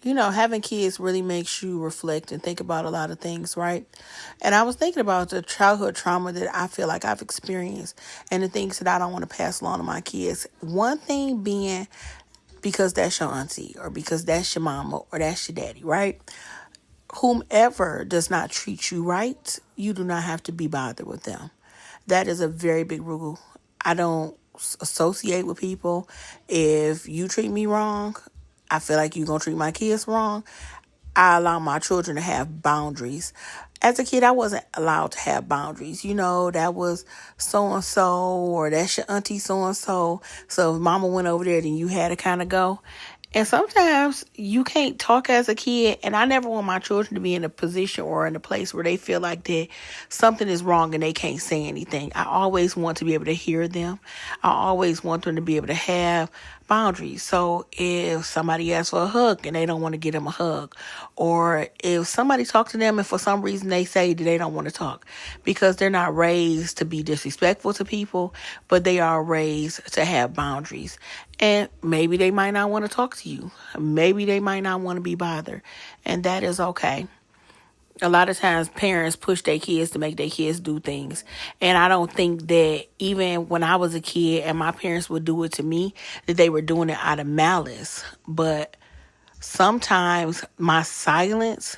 Having kids really makes you reflect and think about a lot of things, right? And I was thinking about the childhood trauma that I feel like I've experienced and the things that I don't want to pass along to my kids. One thing being because that's your auntie or because that's your mama or that's your daddy, right? Whomever does not treat you right, you do not have to be bothered with them. That is a very big rule. I don't associate with people. If you treat me wrong, I feel like you're going to treat my kids wrong. I allow my children to have boundaries. As a kid, I wasn't allowed to have boundaries. That was so and so, or that's your auntie so and so. So if mama went over there, then you had to kind of go. And sometimes you can't talk as a kid, and I never want my children to be in a position or in a place where they feel like that something is wrong and they can't say anything. I always want to be able to hear them. I always want them to be able to have boundaries. So if somebody asks for a hug and they don't want to give them a hug, or if somebody talks to them and for some reason they say that they don't want to talk because they're not raised to be disrespectful to people, but they are raised to have boundaries. And maybe they might not want to talk to you. Maybe they might not want to be bothered. And that is okay. A lot of times parents push their kids to make their kids do things. And I don't think that even when I was a kid and my parents would do it to me, that they were doing it out of malice. But sometimes my silence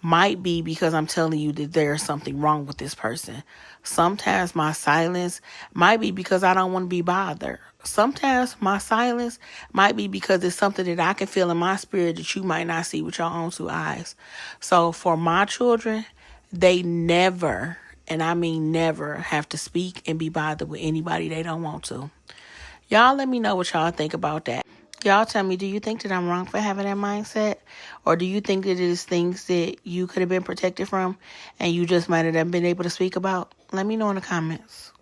might be because I'm telling you that there's something wrong with this person. Sometimes my silence might be because I don't want to be bothered. Sometimes my silence might be because it's something that I can feel in my spirit that you might not see with your own two eyes. So for my children, they never, and I mean never, have to speak and be bothered with anybody they don't want to. Y'all let me know what y'all think about that. Y'all tell me, do you think that I'm wrong for having that mindset? Or do you think that it is things that you could have been protected from and you just might have been able to speak about? Let me know in the comments.